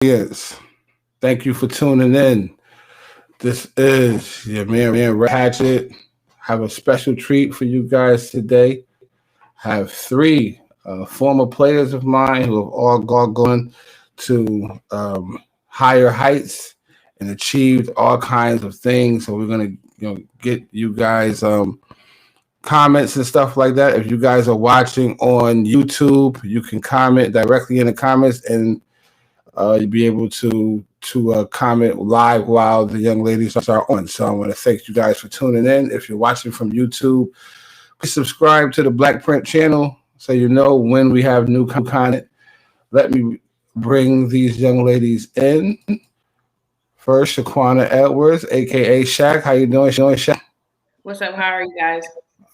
Yes. Thank you for tuning in. This is your man Ratchet. Have a special treat for you guys today. Have three former players of mine who have all gone to higher heights and achieved all kinds of things. So we're gonna, get you guys comments and stuff like that. If you guys are watching on YouTube, you can comment directly in the comments, and you'll be able to comment live while the young ladies are on. So I want to thank you guys for tuning in. If you're watching from YouTube, please subscribe to the Blackprint channel so you know when we have new content. Let me bring these young ladies in. First, Shaquana Edwards, aka Shaq. How you doing, Shaq? What's up? How are you guys?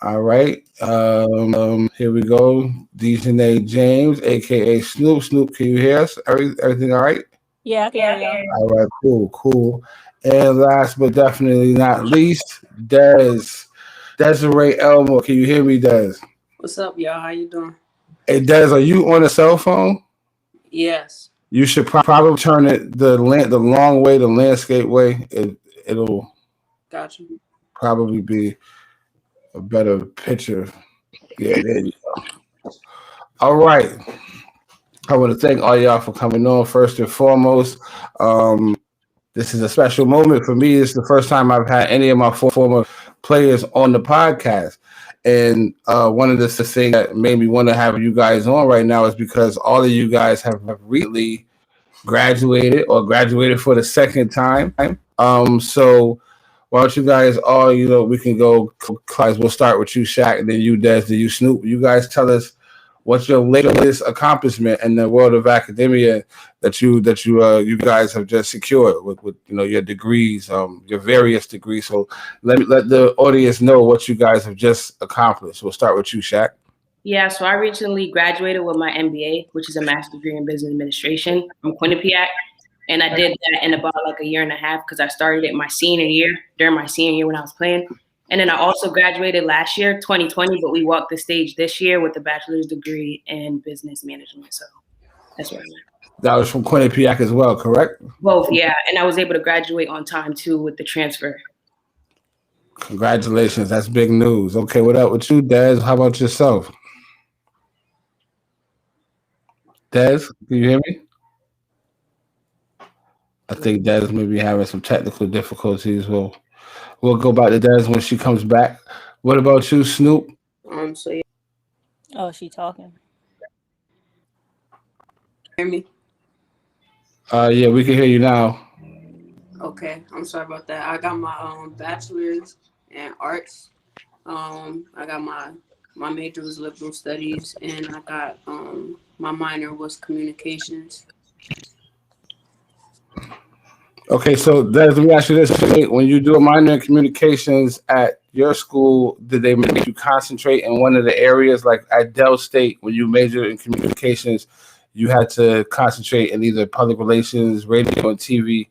All right. Here we go. Dejane James, aka Snoop. Snoop, can you hear us? Everything all right? Yeah, I can hear Yeah, y'all. All right, cool. And last but definitely not least, Desiree Elmore. Can you hear me, Des? What's up, y'all? How you doing? Hey, Des, are you on a cell phone? Yes. You should probably turn it the long way, the landscape way. It'll Got you. probably be a better picture. Yeah, there you go. All right. I want to thank all y'all for coming on first and foremost. Um, This is a special moment for me. It's the first time I've had any of my former players on the podcast. And one of the things that made me want to have you guys on right now is because all of you guys have recently graduated or graduated for the second time. So why don't you guys all, we can go, class. We'll start with you, Shaq, and then you, Des, then you, Snoop. You guys tell us what's your latest accomplishment in the world of academia that you guys have just secured with your degrees, your various degrees. So let the audience know what you guys have just accomplished. We'll start with you, Shaq. Yeah, so I recently graduated with my MBA, which is a master's degree in business administration from Quinnipiac. And I did that in about like a year and a half because I started it my senior year, during my senior year when I was playing. And then I also graduated last year, 2020, but we walked the stage this year with a bachelor's degree in business management. So that's where I'm at. That was from Quinnipiac as well, correct? Both, yeah. And I was able to graduate on time too with the transfer. Congratulations. That's big news. Okay, what up with you, Des? How about yourself? Des, can you hear me? I think Des may be having some technical difficulties. We'll go back to Des when she comes back. What about you, Snoop? So you Oh, she talking. hear me? Yeah, we can hear you now. Okay. I'm sorry about that. I got my bachelor's in arts. I got my major was liberal studies, and I got my minor was communications. Okay, so Des, let me ask you this: when you do a minor in communications at your school, did they make you concentrate in one of the areas? Like at Dell State, when you majored in communications, you had to concentrate in either public relations, radio and TV,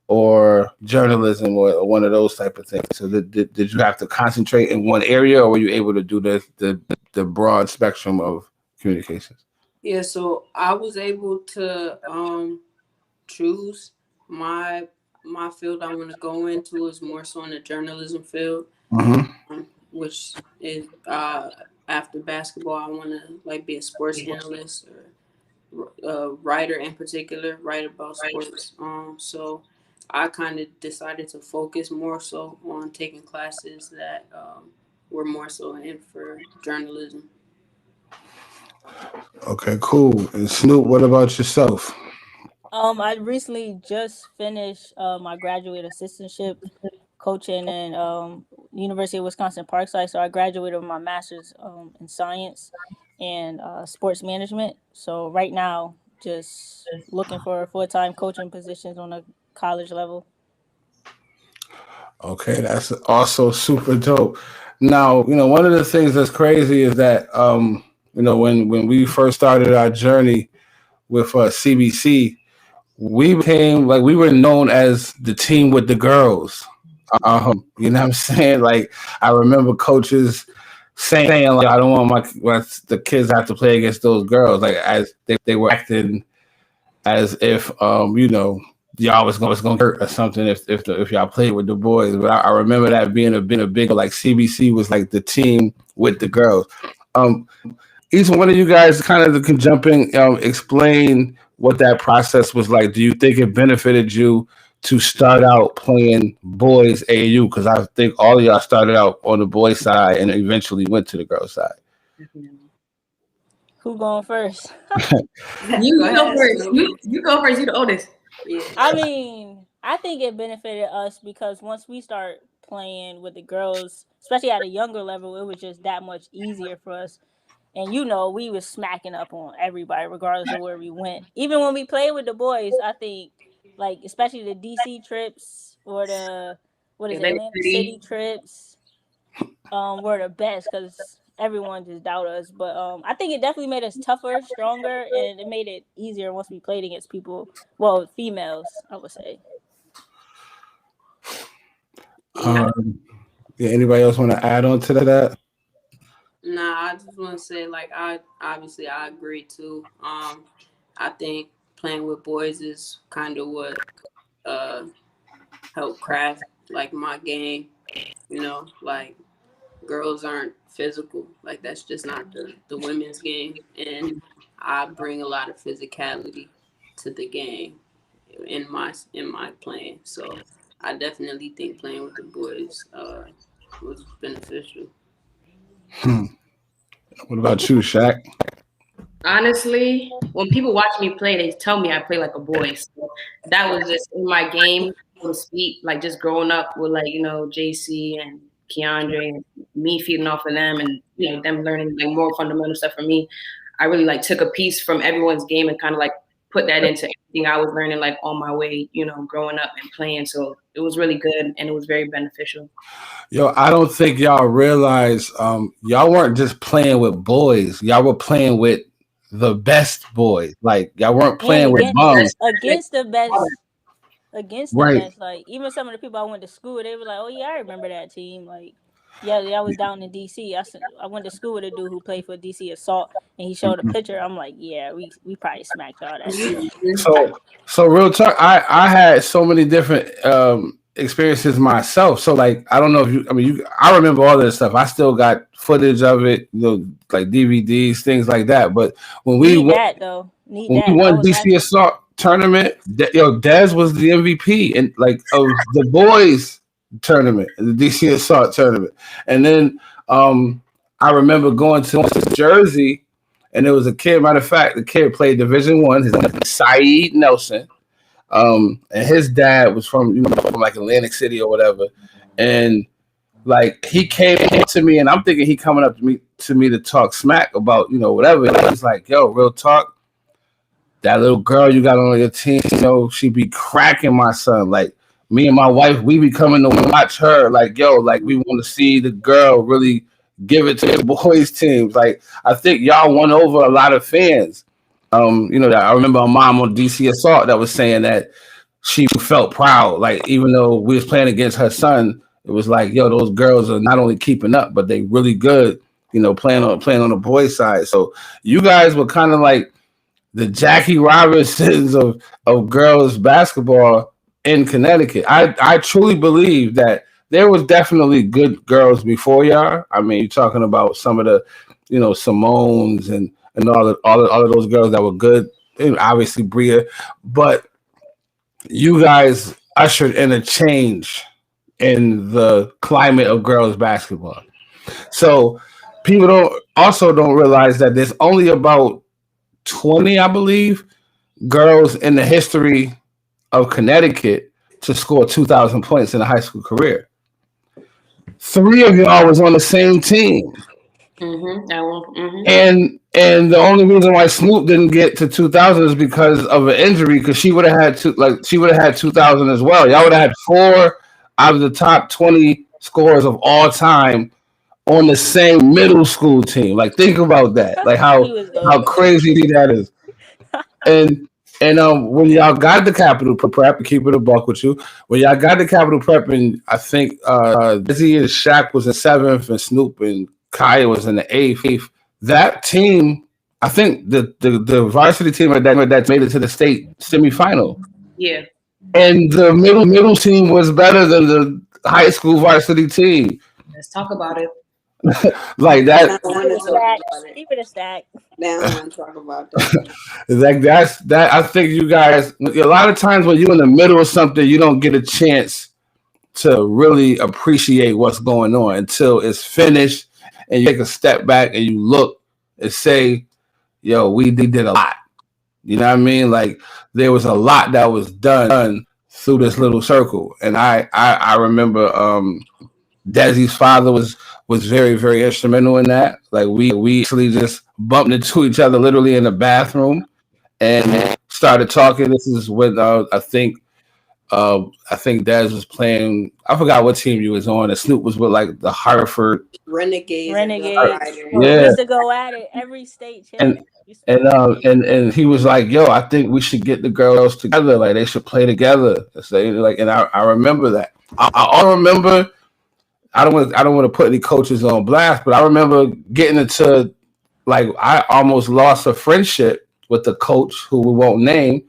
or journalism, or one of those type of things. So did you have to concentrate in one area, or were you able to do the broad spectrum of communications? Yeah, so I was able to choose my field I want to go into is more so in the journalism field, Mm-hmm. which is after basketball I want to like be a sports analyst or a writer in particular, write about sports. So I kind of decided to focus more so on taking classes that were more so in for journalism. Okay, cool. And Snoop, what about yourself? I recently just finished my graduate assistantship coaching in University of Wisconsin Parkside. So I graduated with my master's in science and sports management. So right now, just looking for full-time coaching positions on a college level. Okay, that's also super dope. Now, one of the things that's crazy is that, when we first started our journey with CBC, we became like we were known as the team with the girls. You know what I'm saying? Like I remember coaches saying, like, I don't want the kids to have to play against those girls. Like as they were acting as if y'all was gonna hurt or something if y'all played with the boys. But I remember that being a big like CBC was like the team with the girls. Each one of you guys kind of can jump in, explain what that process was like. Do you think it benefited you to start out playing boys AAU? Because I think all of y'all started out on the boys side and eventually went to the girls side. Who going first? You go first. You go first. You're the oldest. Yeah. I mean, I think it benefited us because once we start playing with the girls, especially at a younger level, it was just that much easier for us. And we was smacking up on everybody regardless of where we went. Even when we played with the boys, I think like especially the DC trips or the Atlantic City trips were the best because everyone just doubted us. But I think it definitely made us tougher, stronger, and it made it easier once we played against people. Well, females, I would say. Yeah. Anybody else want to add on to that? Nah, I just want to say, like, I agree too. I think playing with boys is kind of what helped craft like my game. Like girls aren't physical. Like that's just not the women's game, and I bring a lot of physicality to the game in my playing. So I definitely think playing with the boys was beneficial. What about you, Shaq? Honestly, when people watch me play, they tell me I play like a boy. So that was just in my game, so to speak. Like just growing up with JC and Keandre and me feeding off of them and them learning like more fundamental stuff from me. I really like took a piece from everyone's game and kind of like put that into everything I was learning like on my way, growing up and playing. So it was really good and it was very beneficial. Yo, I don't think y'all realize y'all weren't just playing with boys. Y'all were playing with the best boys. Like y'all weren't playing with bums. Against the best. Right. Best. Like even some of the people I went to school with, they were like, "Oh yeah, I remember that team." Like, yeah, I was down in DC. I went to school with a dude who played for DC Assault, and he showed a picture. I'm like, yeah, we probably smacked y'all that day. So real talk. I had so many different experiences myself. So like I don't know if I remember all this stuff. I still got footage of it, like DVDs, things like that. But when we won DC Assault tournament, Dez was the MVP and like of the boys tournament, the DC Assault tournament. And then I remember going to Jersey, and there was a kid. Matter of fact, the kid played Division I. His name was Saeed Nelson. And his dad was from like Atlantic City or whatever, and like he came to me, and I'm thinking he coming up to me to talk smack about whatever. And he's like, "Yo, real talk, that little girl you got on your team, she be cracking my son. Like me and my wife, we be coming to watch her. Like like we want to see the girl really give it to the boys teams. Like I think y'all won over a lot of fans." That I remember a mom on DC Assault that was saying that she felt proud, like even though we was playing against her son, it was like, yo, those girls are not only keeping up, but they really good, playing on the boys' side. So you guys were kind of like the Jackie Robinsons of girls basketball in Connecticut. I truly believe that there was definitely good girls before y'all. I mean, you're talking about some of the, Simones and all of those girls that were good, and obviously Bria, but you guys ushered in a change in the climate of girls basketball. So people don't realize that there's only about 20, I believe, girls in the history of Connecticut to score 2,000 points in a high school career. 3 of y'all was on the same team. And the only reason why Snoop didn't get to 2,000 is because of an injury. Because she would have had 2,000 as well. Y'all would have had 4 out of the top 20 scorers of all time on the same middle school team. Like think about that. Like how crazy that is. And when y'all got the Capital Prep, to keep it a buck with you, when y'all got the Capital Prep, and I think Dizzy and Shaq was in 7th, and Snoop and Kaya was in the 8th. That team, I think the varsity team that made it to the state semifinal, Yeah. and the middle team was better than the high school varsity team. Let's talk about it. Like I that, don't want to talk about it. Keep it a stack. They don't want to talk about that. like that's that. I think you guys. A lot of times when you're in the middle of something, you don't get a chance to really appreciate what's going on until it's finished, and you take a step back and you look and say, "Yo, we did a lot." You know what I mean? Like there was a lot that was done through this little circle, and I remember Desi's father was very very instrumental in that. Like we actually just bumped into each other literally in the bathroom and started talking. This is when I think Dez was playing. I forgot what team you was on. And Snoop was with like the Hartford Renegades. Renegades. Yeah. We used to go at it every state and champion. and he was like, "Yo, I think we should get the girls together. Like they should play together." So, like, and I remember that. I remember. I don't want to put any coaches on blast, but I remember getting into like I almost lost a friendship with the coach who we won't name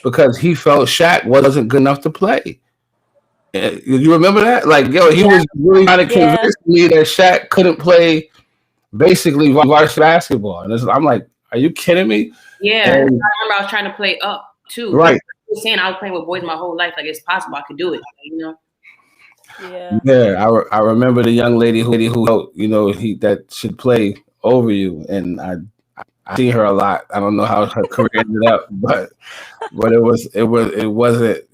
because he felt Shaq wasn't good enough to play. You remember that? Like, yo, he was really trying to convince me that Shaq couldn't play basically varsity basketball, and I'm like, are you kidding me? Yeah, and I remember I was trying to play up too. Right. I was saying I was playing with boys my whole life. Like it's possible I could do it. You know. Yeah. I remember the young lady who that should play over you, and I see her a lot. I don't know how her career ended up, but it wasn't,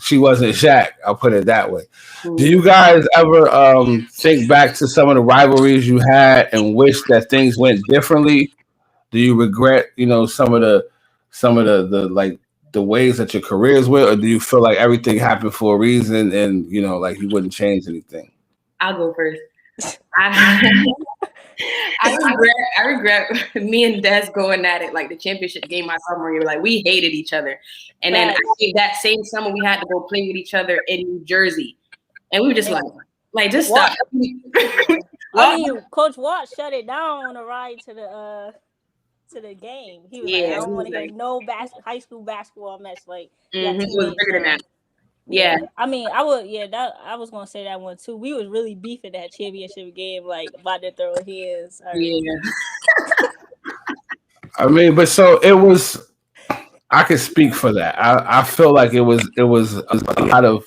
she wasn't Shaq. I'll put it that way. Do you guys ever think back to some of the rivalries you had and wish that things went differently? Do you regret, some of the like the ways that your careers went, or do you feel like everything happened for a reason and like you wouldn't change anything? I'll go first. I regret me and Des going at it like the championship game my sophomore year. Like we hated each other, and then I think that same summer we had to go play with each other in New Jersey, and we were just like just stop. I mean, Coach Watt shut it down on a ride to the game. He was like, I don't want to hear no high school basketball match. Like, it was bigger than that. Yeah. I mean, I was gonna say that one too. We was really beefing that championship game, like about to throw hands. Yeah. I mean, but so it was. I can speak for that. I feel like it was a lot of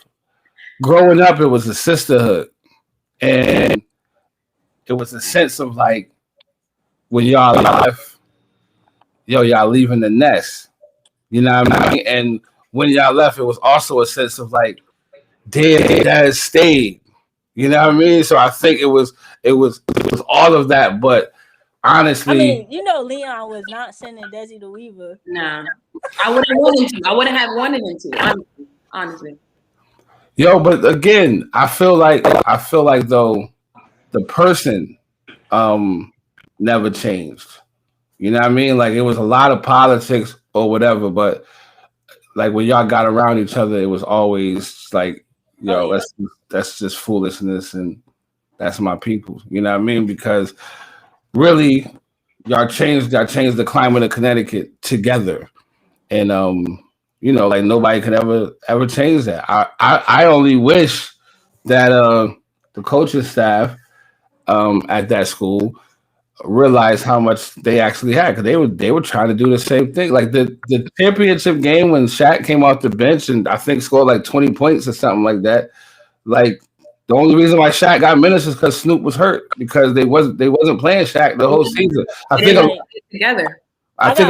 growing up. It was a sisterhood, and it was a sense of like when y'all left, y'all leaving the nest. You know what I mean? And when y'all left, it was also a sense of like, damn, Dad stayed. You know what I mean? So I think it was all of that. But honestly, I mean, Leon was not sending Desi to Weaver. Nah, I wouldn't want him to. I wouldn't have wanted him to. Honestly. Yo, but again, I feel like though the person never changed. You know what I mean? Like it was a lot of politics or whatever, but like when y'all got around each other, it was always like, that's just foolishness and that's my people. You know what I mean? Because really, y'all changed the climate of Connecticut together. And like nobody could ever change that. I only wish that the coaching staff at that school realized how much they actually had, because they were trying to do the same thing. Like the championship game when Shaq came off the bench and I think scored like 20 points or something like that. Like the only reason why Shaq got minutes is because Snoop was hurt, because they wasn't playing Shaq the whole season. I think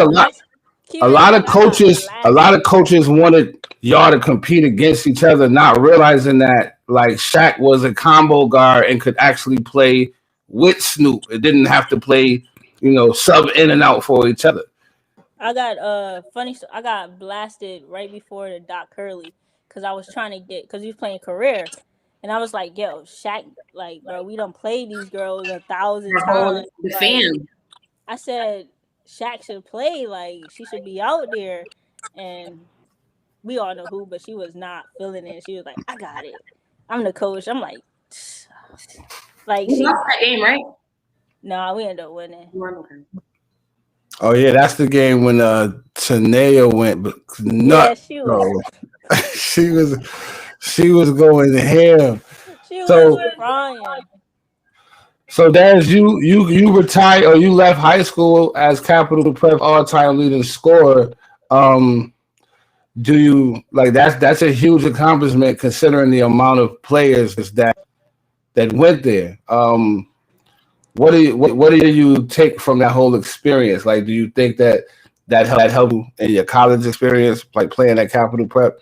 a lot of coaches wanted y'all to compete against each other, not realizing that like Shaq was a combo guard and could actually play with Snoop. It didn't have to play, sub in and out for each other. I got I got blasted right before the Doc Curley because I was trying to because he was playing career, and I was like, yo, Shaq, like, bro, we done played these girls 1,000 times. The fan. I said Shaq should play, like she should be out there, and we all know who, but she was not feeling it. She was like, I got it. I'm the coach. I'm like we lost that game, right? No, we ended up winning. Oh yeah, that's the game when Tanea went Yeah, nuts, she was bro. she was she was going ham. she was So frying. so Daz, you retired or you left high school as Capital Prep all time leading scorer. Um, do you like that's a huge accomplishment considering the amount of players that went there. What do you take from that whole experience? Like, do you think that helped you in your college experience, like playing at Capital Prep?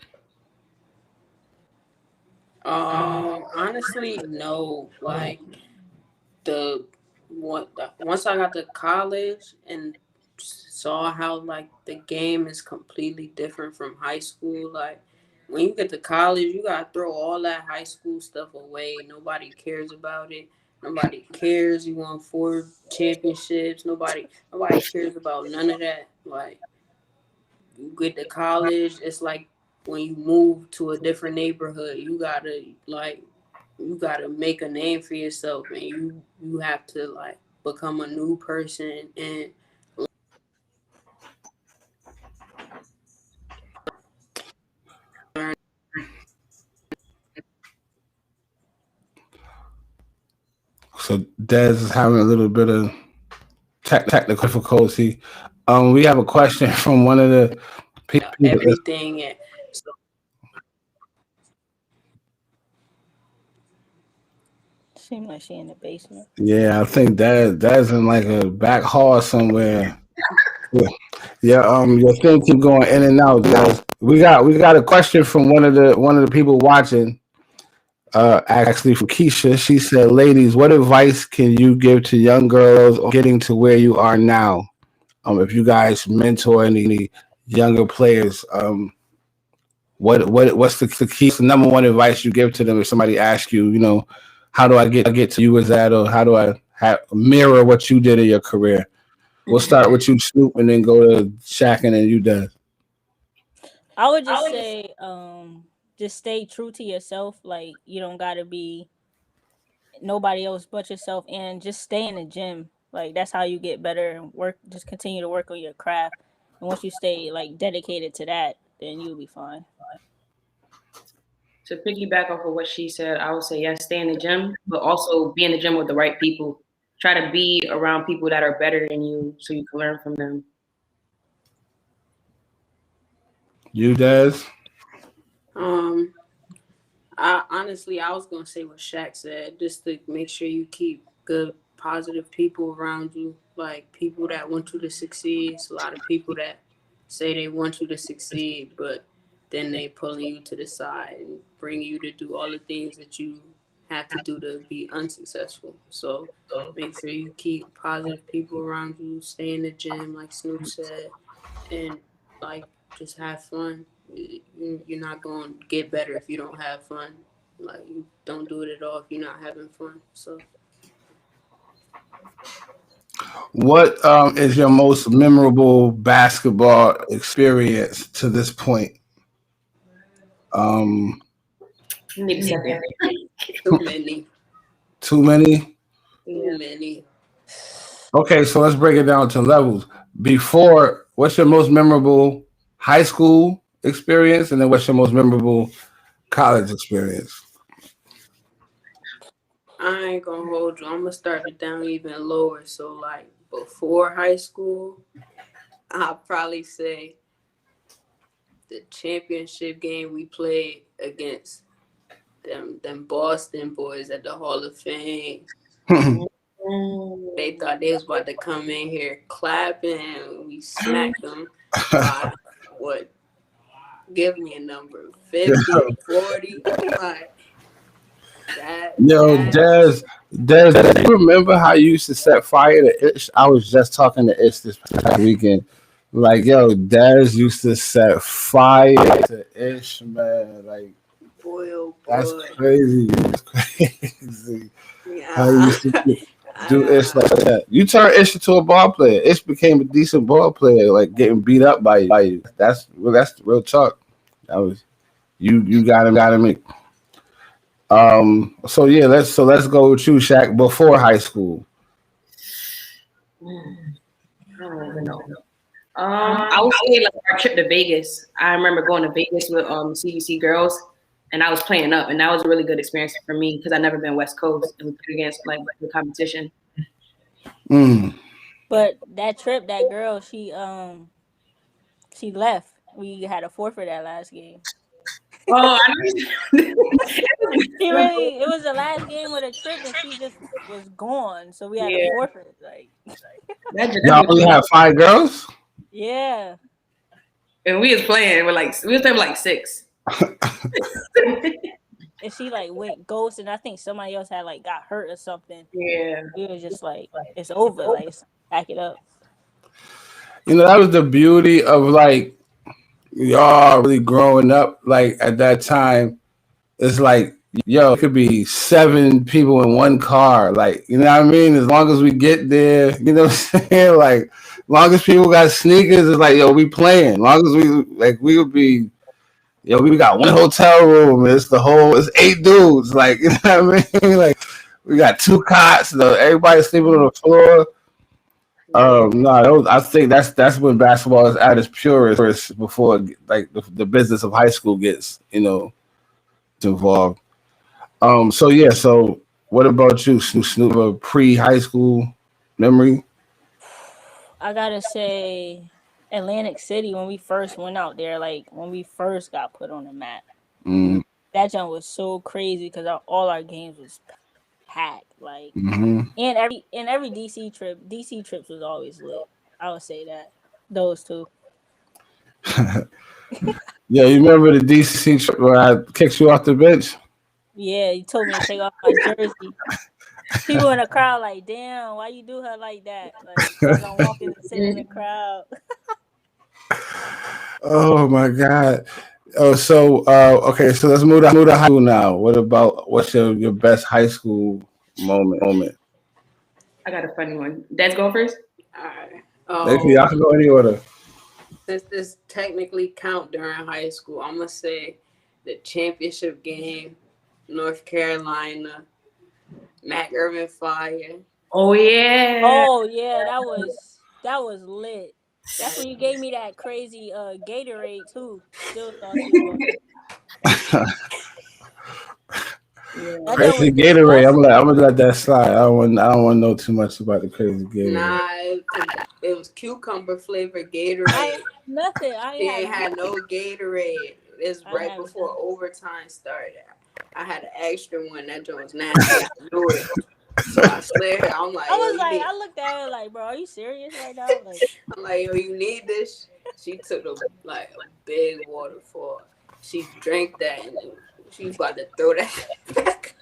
Honestly, no. Like the once I got to college and saw how like the game is completely different from high school. Like when you get to college, you gotta throw all that high school stuff away. Nobody cares about it. Nobody cares. You won 4 championships. Nobody cares about none of that. Like you get to college, it's like when you move to a different neighborhood, you gotta make a name for yourself, and you have to like become a new person and learn. So Dez is having a little bit of technical difficulty. We have a question from one of the people. Everything. And so Seemed like she in the basement. Yeah, I think that's in like a back hall somewhere. Yeah, yeah. Your thing keep going in and out, guys. We got a question from one of the people watching. Actually, from Keisha, she said, "Ladies, what advice can you give to young girls on getting to where you are now? If you guys mentor any younger players, what's the key? What's the number one advice you give to them if somebody asks you, how do I get to you as that, or how do I mirror what you did in your career? We'll start with you, Snoop, and then go to Shaq, and then you done. I would just say, just stay true to yourself. Like you don't gotta be nobody else but yourself, and just stay in the gym. Like that's how you get better and work. Just continue to work on your craft, and once you stay like dedicated to that, then you'll be fine. To piggyback off of what she said, I would say yes, stay in the gym, but also be in the gym with the right people. Try to be around people that are better than you so you can learn from them. You, Dez? um I was gonna say what Shaq said, just to make sure you keep good, positive people around you, like people that want you to succeed. It's a lot of people that say they want you to succeed, but then they pulling you to the side and bring you to do all the things that you have to do to be unsuccessful. So make sure you keep positive people around you, stay in the gym, like Snoop said, and like just have fun. You're not going to get better if you don't have fun. Like you don't do it at all if you're not having fun. So What is your most memorable basketball experience to this point? Um, You need a second. too many, Too many? too Yeah. many. Okay, so let's break it down to levels. Before, what's your most memorable high school experience, and then what's your most memorable college experience? I ain't gonna hold you. I'm gonna start it down even lower. So like before high school, I'll probably say the championship game we played against them Boston boys at the Hall of Fame. They thought they was about to come in here clapping, and we smacked them by what? Give me a number, 50, 40, like that. Yo, That Des, do you remember how you used to set fire to Ish? I was just talking to Ish this past weekend. Like, yo, Des used to set fire to Ish, man. Like, boy, oh that's boy, crazy. That's crazy. How you yeah. used to do Ish like that. You turned Ish into a ball player. Ish became a decent ball player, like getting beat up by you. That's real talk. That was you got him. So yeah, let's go with you, Shaq. Before high school, I don't even know. I would say like our trip to Vegas. I remember going to Vegas with CBC girls, and I was playing up, and that was a really good experience for me because I've never been West Coast and we played against like the competition. But that trip, that girl, she left. We had to forfeit that last game. Oh, It was the last game of the trip, and she just was gone. So we had to forfeit. Like, y'all only have 5 girls. Yeah. And we was playing with like 6. And she like went ghost, and I think somebody else had like got hurt or something. Yeah. We was just like, it's over. Like, back it up. You know, that was the beauty of like y'all really growing up. Like at that time, it's like, yo, it could be 7 people in one car. Like, you know what I mean? As long as we get there, you know what I'm saying? Like, as long as people got sneakers, it's like, yo, we playing. As long as we would be, yo, we got one hotel room. It's 8 dudes. Like, you know what I mean? Like, we got 2 cots. Everybody's sleeping on the floor. No, I think that's when basketball is at its purest before like the business of high school gets, involved. So what about you, Snoop? A pre-high school memory? I gotta say, Atlantic City, when we first went out there, like when we first got put on the map, that jump was so crazy because all our games was packed. Like, and every DC trips was always lit. I would say that those 2. Yeah, you remember the DC trip where I kicked you off the bench? Yeah, you told me to take off my jersey. People in the crowd like, damn, why you do her like that? Like, I'm walking and sitting in the crowd. Oh my God. Oh, so okay, so let's move to high school now. What's your best high school moment? I got a funny one. Dad's going first? All right. Y'all can go any order. Since this technically count during high school, I'm gonna say the championship game, North Carolina, Mac Irvin Fire. Oh yeah. Oh yeah, that was lit. That's when you gave me that crazy Gatorade too. Still salty about it. Yeah. Crazy Gatorade. I'm gonna let that slide. I don't want to know too much about the crazy Gatorade. Nah, it was cucumber flavored Gatorade. I ain't had no Gatorade. It's right before overtime started. I had an extra one. That joint was nasty. I knew it. So I slid her. I'm like, I looked at her like, bro, are you serious right now? Like, I'm like, yo, you need this? She took a big waterfall. She drank that and she was about to throw that back.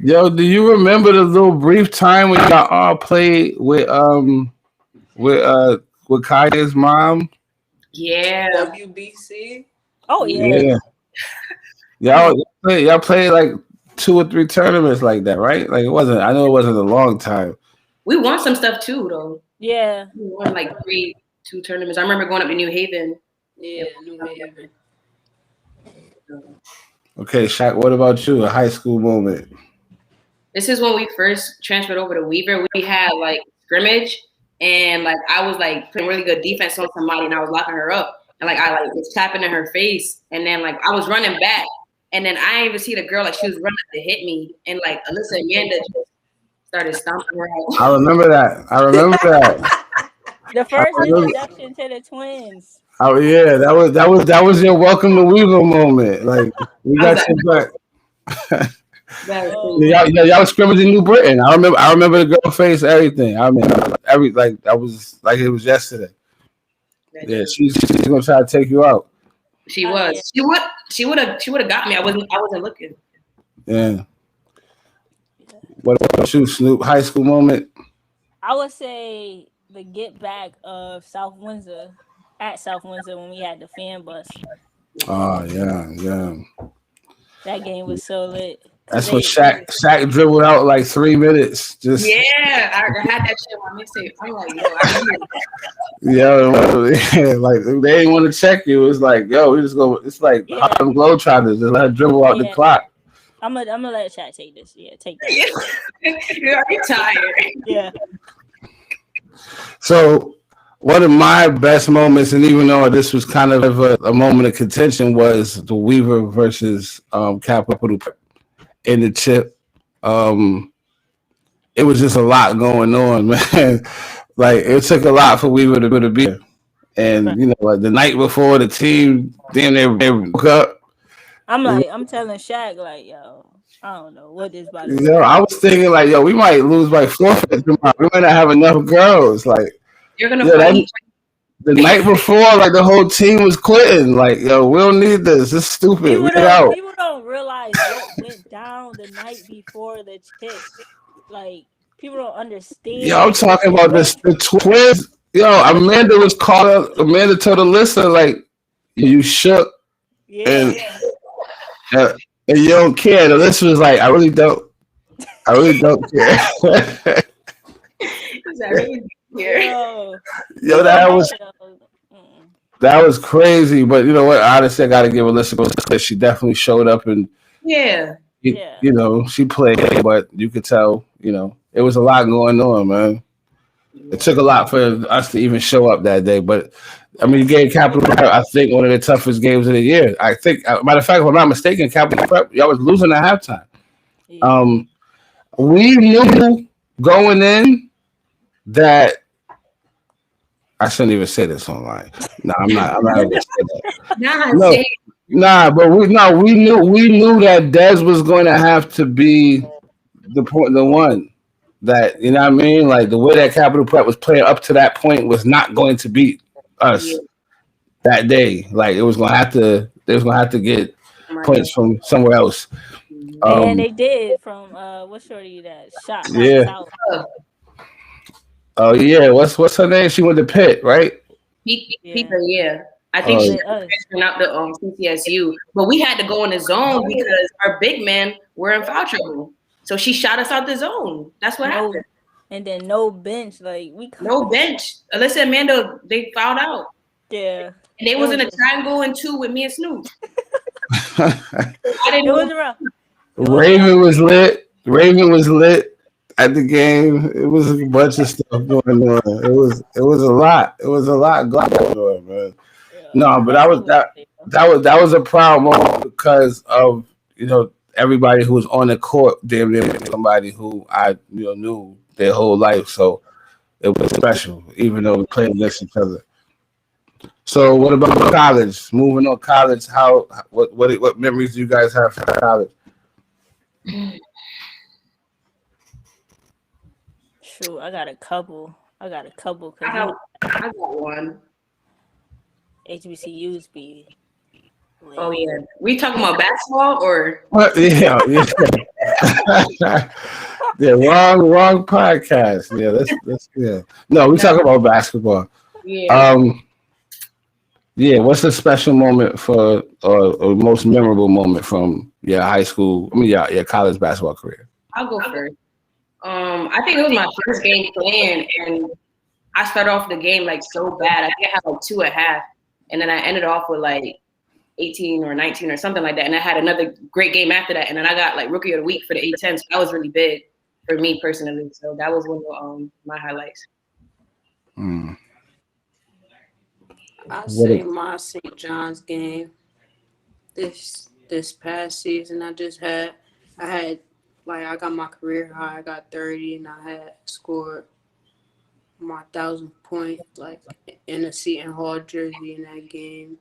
Yo, do you remember the little brief time when y'all all played with Kaya's mom? Yeah. WBC. Oh yeah. Y'all played like 2 or 3 tournaments like that, right? Like I know it wasn't a long time. We won some stuff too, though. Yeah. We won like 2 tournaments. I remember going up to New Haven. Yeah, New Haven. Okay, Shaq, what about you? A high school moment? This is when we first transferred over to Weaver. We had like scrimmage, and like I was like playing really good defense on somebody, and I was locking her up, and like I was tapping in her face, and then like I was running back, and then I didn't even see the girl, like she was running to hit me, and like Alyssa and Amanda just started stomping her out. I remember that. The first introduction to the twins. Oh yeah, that was your welcome to Weaver moment. Like we got you back. Y'all was scrimmaging New Britain. I remember the girl face, everything. I mean, that was like it was yesterday. Yeah, she's gonna try to take you out. She was. She would have got me. I wasn't looking. Yeah. What about you, Snoop? High school moment? I would say the get back of South Windsor when we had the fan bus. Oh yeah. That game was so lit. That's when Shaq dribbled out like 3 minutes. Just I had that shit on my mixtape. I'm like, yo, like they didn't want to check you. It's like, yo, we just go. It's like Harlem Globetrotters. Just let her dribble out the clock. I'm gonna let Shaq take this. Yeah, take that. You're tired. Yeah. So one of my best moments, and even though this was kind of a moment of contention, was the Weaver versus Capital in the chip. Um, it was just a lot going on, man. Like it took a lot for Weaver to be there. And you know, like the night before the team, then they broke up. I'm telling Shaq, like, yo, I don't know what this about to You be. know, I was thinking like, yo, we might lose by forfeit tomorrow. We might not have enough girls. Like, You're gonna yeah, fight. the night before, like the whole team was quitting. Like, yo, we don't need this. It's stupid. We get out. People don't realize what went down the night before the chip. Like, people don't Yo, I'm understand. talking about this the twins. Yo, Amanda was called up. Amanda told Alyssa, like, you shook Yeah. uh, and you don't care. And Alyssa was like, I really don't care. Is that really here? Yo, that was crazy. But you know what? Honestly, I got to give Alyssa because she definitely showed up and Yeah. you know, she played, but you could tell, you know, it was a lot going on, man. It took a lot for us to even show up that day, but I mean, you gave Capital Prep, I think, one of the toughest games of the year. I think, matter of fact, if I'm not mistaken, Capital Prep, y'all was losing at halftime. Yeah. We knew going in that I shouldn't even say this online. No, I'm not gonna say that. But we knew that Dez was going to have to be the one that, you know what I mean? Like the way that Capital Prep was playing up to that point was not going to beat us that day. Like it was gonna have to, they was gonna have to get points from somewhere else. And they did from what's shorty that shot Yeah. out. Oh yeah, what's her name? She went to Pitt, right? People, yeah. I think she was out the CCSU, but we had to go in the zone because our big men were in foul trouble. So she shot us out the zone. That's what happened. And then no bench, like no bench. Alyssa and Amanda, they fouled out. Yeah. And they was in a triangle and 2 with me and Snoop. I didn't know. Raven was lit. Raven was lit at the game. It was a bunch of stuff going on. It was a lot. It was a lot going on, man. No, but that was a proud moment because of, you know, everybody who was on the court, damn near somebody who I, you know, knew their whole life. So it was special, even though we played against each other. So what about college? Moving on college, what memories do you guys have from college? Shoot, I got a couple. I got one. HBCUs be. Oh yeah, we talking about basketball or? Yeah. Yeah, wrong podcast. Yeah, that's yeah. No, we talk about basketball. Yeah. Yeah. What's a special moment for or most memorable moment from your high school? I mean, your college basketball career. I'll go first. I think it was my first game playing, and I started off the game like so bad. I think I had like 2 at half, and then I ended off with like 18 or 19 or something like that. And I had another great game after that, and then I got like rookie of the week for the A10. So that was really big for me personally. So that was one of my highlights. I say my St. John's game. This past season, I got my career high. I got 30, and I had scored my 1,000th point, like in a Seton Hall jersey in that game.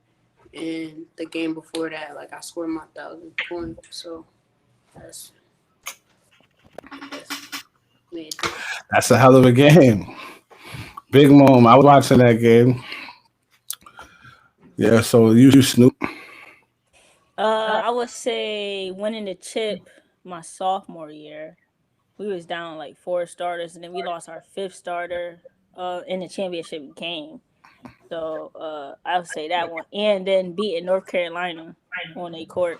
And the game before that, like I scored my 1,000th point. So that's a hell of a game. Big moment. I was watching that game. Yeah, so you Snoop. I would say winning the chip my sophomore year. We was down like 4 starters, and then we lost our 5th starter in the championship game. So I would say that one, and then beating North Carolina on a court.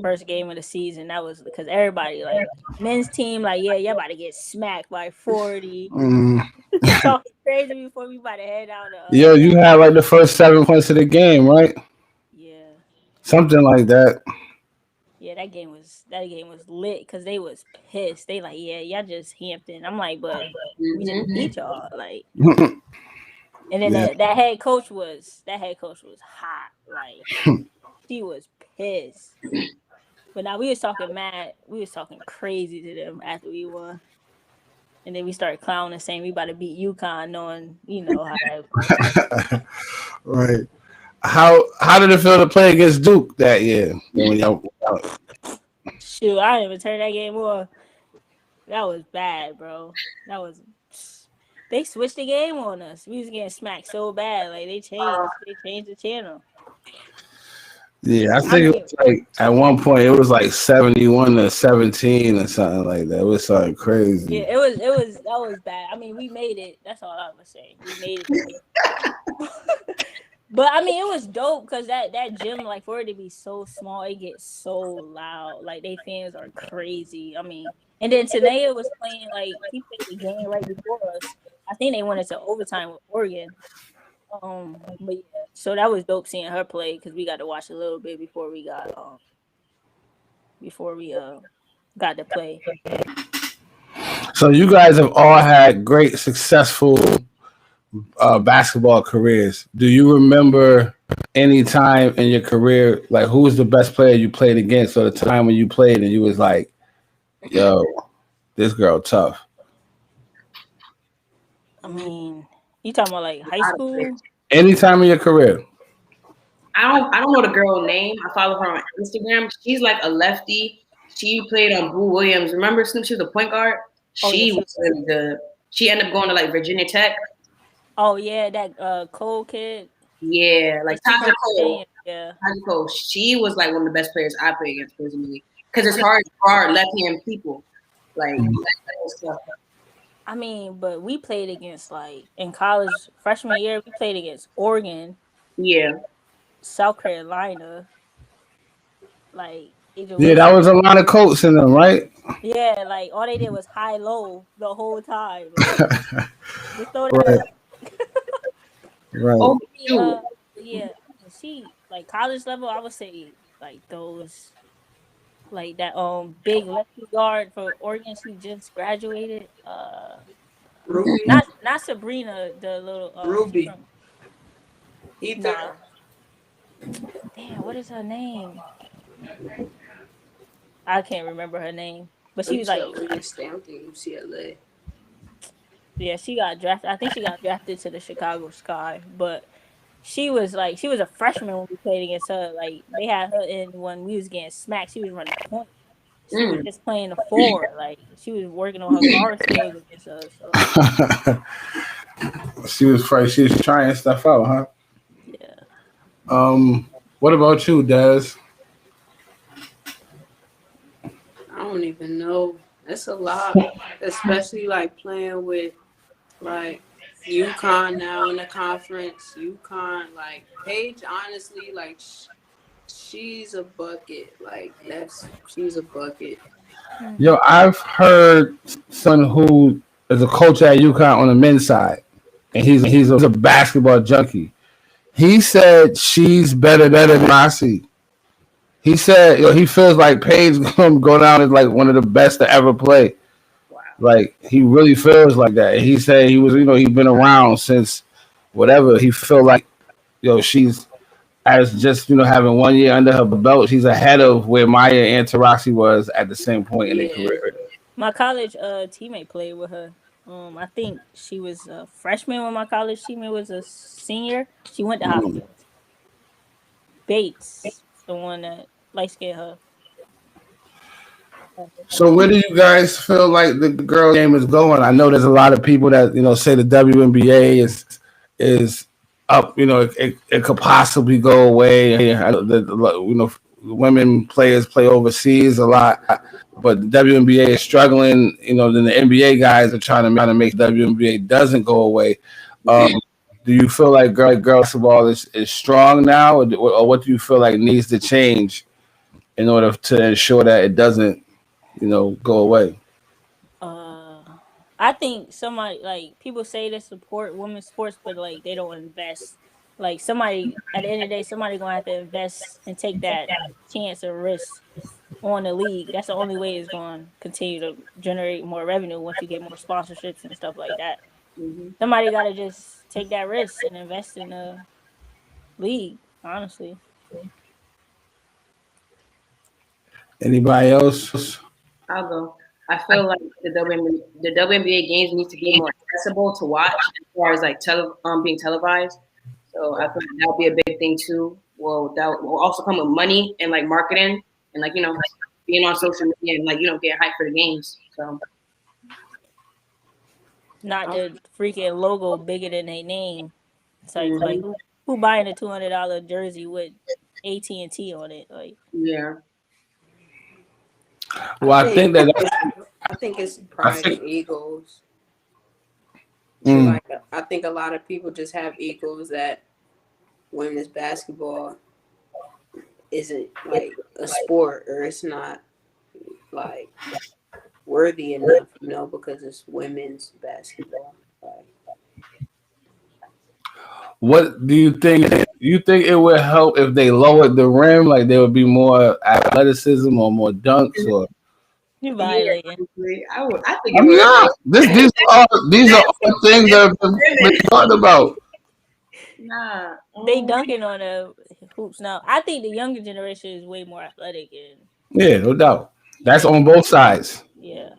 First game of the season. That was because everybody, like men's team, like y'all about to get smacked by 40. Talking crazy before we about to head out. Yo, you had like the first 7 points of the game, right? Yeah. Something like that. Yeah, that game was lit because they was pissed. They like, yeah, y'all just Hampton. I'm like, but we just beat y'all. Like, and then Yeah. that head coach was hot. Like, she was pissed. But now we was talking mad. We was talking crazy to them after we won. And then we started clowning, saying we about to beat UConn, knowing how that. Right. How did it feel to play against Duke that year? When y'all, Shoot, I didn't even turn that game on. That was bad, bro. That was. They switched the game on us. We was getting smacked so bad. Like they changed the channel. yeah, I I think it mean, was like at one point it was like 71-17 or something like that. It was something yeah, crazy. that was bad. I mean, we made it. That's all I would say. We made it. But I mean, it was dope because that gym, like for it to be so small, it gets so loud. Like they fans are crazy. I mean, and then Tanea was playing like he played the game right before us. I think they went into overtime with Oregon. But yeah, so that was dope seeing her play because we got to watch a little bit before we got to play. So you guys have all had great, successful basketball careers. Do you remember any time in your career, like who was the best player you played against, or the time when you played and you was like, "Yo, this girl tough." I mean, you talking about like high school? Any time in your career. I don't know the girl name. I follow her on Instagram. She's like a lefty. She played on Boo Williams. Remember Snoop? She was a point guard. Oh yeah, She was really good. She ended up going to like Virginia Tech. oh yeah, that Cole kid. Yeah, like She Taja from Cole. Virginia, yeah. Taja Cole. She was like one of the best players I played against personally. Because it's hard to guard left hand people. Like stuff. I mean, but we played against like in college freshman year, we played against Oregon, Yeah. South Carolina, like Asia Yeah, that Wilson. was a lot of Colts in them, right? Yeah, like all they did was high low the whole time. Like just throw that Right, up. right. Oh shoot. Yeah, she like college level. I would say like those like that big lefty guard for Oregon. She just graduated. Ruby, Not Sabrina, the little she Ruby, from Ether. nah. Damn, what is her name? I can't remember her name, but Oh, she you was said like, Oregon State. I'm thinking UCLA. yeah, she got drafted. I think she got drafted to the Chicago Sky, but she was a freshman when we played against her. Like they had her in when we was getting smacked. She was running point. She was Mm. just playing the forward. Like she was working on her guard skills against us. So She was fresh. She was trying stuff out, huh? yeah. What about you, Dez? I don't even know. It's a lot, especially like playing with like UConn now in the conference. UConn, like Paige, honestly, like she's a bucket. Like she's a bucket. Yo, I've heard someone who is a coach at UConn on the men's side, and he's a basketball junkie. He said she's better than Rossi. He said he feels like Paige gonna go down as like one of the best to ever play. Wow. Like he really feels like that. And he said he was he's been around since whatever. He feel like she's as just having 1 year under her belt. She's ahead of where Maya Antarasi was at the same point in their Yeah. career. My college teammate played with her. I think she was a freshman when my college teammate was a senior. She went to Hopkins. Bates, the one that light skinned her. So where do you guys feel like the girl game is going? I know there's a lot of people that say the WNBA is up. It could possibly go away. Women players play overseas a lot, but the WNBA is struggling. Then the NBA guys are trying to make WNBA doesn't go away. Do you feel like girl basketball is strong now, or what do you feel like needs to change in order to ensure that it doesn't go away? I think somebody like people say they support women's sports, but like they don't invest. Like somebody at the end of the day, somebody gonna have to invest and take that chance or risk on the league. That's the only way it's going to continue to generate more revenue once you get more sponsorships and stuff like that. Mm-hmm. Somebody got to just take that risk and invest in the league, honestly. Anybody else? I'll go. I feel like the WNBA games need to be more accessible to watch as far as like being televised. So I feel like that would be a big thing too. Well, that will also come with money and like marketing and like being on social media and like get hyped for the games. So Not the freaking logo bigger than their name. It's like, mhm. who buying a $200 jersey with AT&T on it? Like, Yeah. Well, I think it's pride and egos. Mm. Like, I think a lot of people just have egos that women's basketball isn't like a sport, or it's not like worthy enough, because it's women's basketball. What do you think? You think it would help if they lowered the rim, like there would be more athleticism or more dunks, or? you violating. I think it I'm would. not. These are all things that have been talked about. Nah. They dunking on the hoops now. I think the younger generation is way more athletic and Yeah, no doubt. That's on both sides. yeah.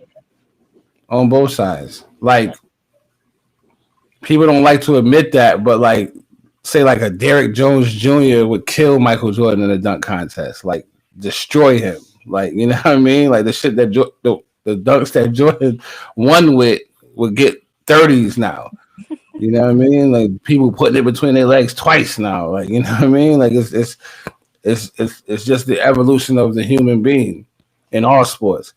On both sides. Like, people don't like to admit that, but like, say like a Derrick Jones Jr. would kill Michael Jordan in a dunk contest, like destroy him. Like, you know what I mean? Like the shit that the dunks that Jordan won with would get 30s now. You know what I mean? Like people putting it between their legs twice now. Like, you know what I mean? Like it's just the evolution of the human being in all sports.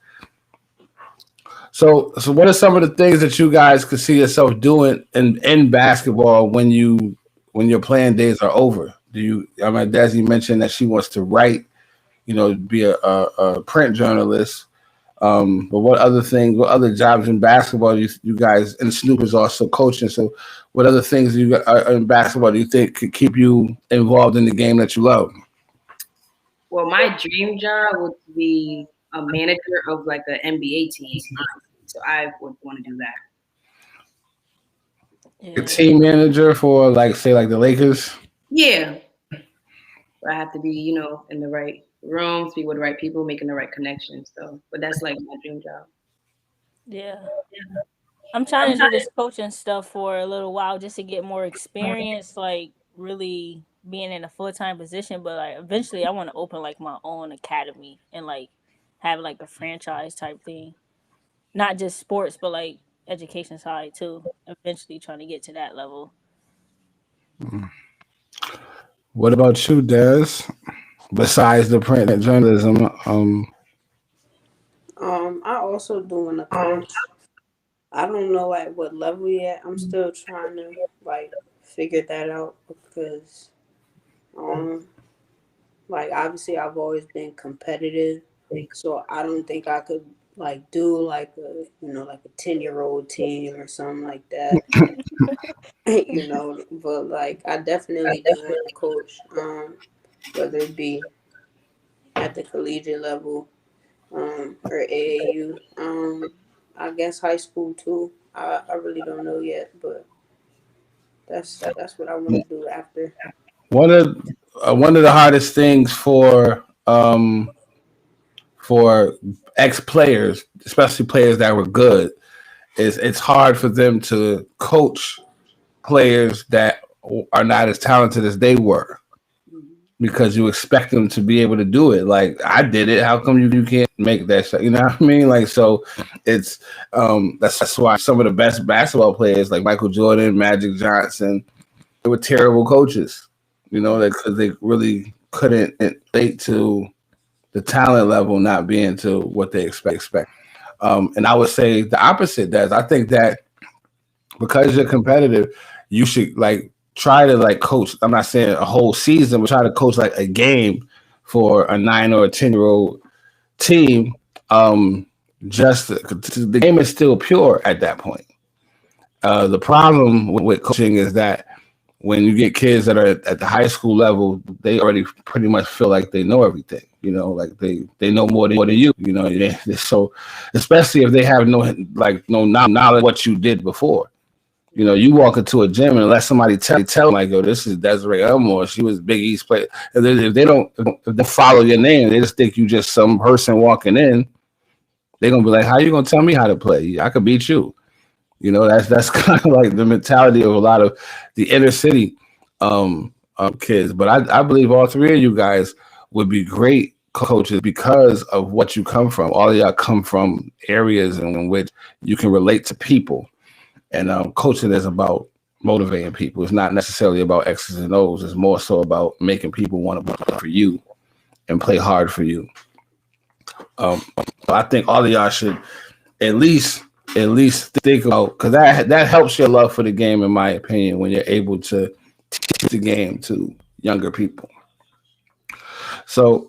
So what are some of the things that you guys could see yourself doing in basketball when your playing days are over? Desi mentioned that she wants to write, be a print journalist. But what other jobs in basketball you guys, and Snoop is also coaching. So what other things in basketball do you think could keep you involved in the game that you love? Well, my dream job would be a manager of like an NBA team. So I would want to do that. A team manager for say the Lakers? Yeah. I have to be, in the right rooms, be with the right people, making the right connections. So, but that's like my dream job. Yeah. I'm trying to do this coaching stuff for a little while just to get more experience, like really being in a full-time position. But like eventually I want to open like my own academy and like have like a franchise type thing. Not just sports, but like education side too. Eventually trying to get to that level. What about you, Des? Besides the print journalism, I also do want to coach. I don't know at what level yet. I'm still trying to figure that out because obviously I've always been competitive, so I don't think I could do like a 10-year-old team or something like that. But I definitely do want to coach, whether it be at the collegiate level or AAU. I guess high school too. I really don't know yet, but that's what I want to do after. One of the hardest things for ex players, especially players that were good, is it's hard for them to coach players that are not as talented as they were, because you expect them to be able to do it. Like, I did it. How come you can't make that shot? You know what I mean? So it's that's why some of the best basketball players like Michael Jordan, Magic Johnson, they were terrible coaches. Because they really couldn't relate to the talent level not being to what they expect. And I would say the opposite does. I think that because you're competitive, you should try to coach. I'm not saying a whole season, but try to coach a game for a 9 or a 10-year-old team. The game is still pure at that point. The problem with coaching is that when you get kids that are at the high school level, they already pretty much feel like they know everything. You know, like they know more than you. You know, so especially if they have no knowledge of what you did before. You know, you walk into a gym and let somebody tell them like, "Yo, this is Desiree Elmore. She was Big East player." If they follow your name, they just think you just some person walking in. They're gonna be like, "How you gonna tell me how to play? I could beat you." You know, that's kind of like the mentality of a lot of the inner city kids. But I believe all three of you guys would be great coaches because of what you come from. All of y'all come from areas in which you can relate to people. And coaching is about motivating people. It's not necessarily about X's and O's. It's more so about making people want to play for you and play hard for you. So I think all of y'all should at least think about, because that helps your love for the game, in my opinion, when you're able to teach the game to younger people. So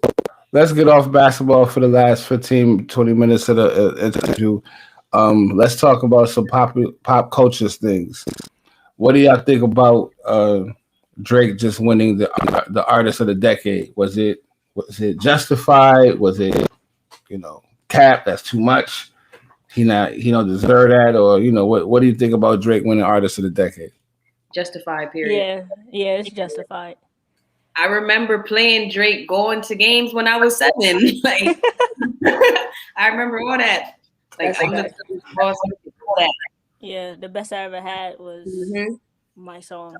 let's get off basketball for the last 15, 20 minutes of the interview. Let's talk about some pop culture things. What do y'all think about Drake just winning the artist of the decade? Was it justified? Was it cap? That's too much. He don't deserve that, or what do you think about Drake winning artist of the decade? Justified, period. Yeah, it's justified. I remember playing Drake going to games when I was 7. Like I remember all that. Like yeah, the best I ever had was my song,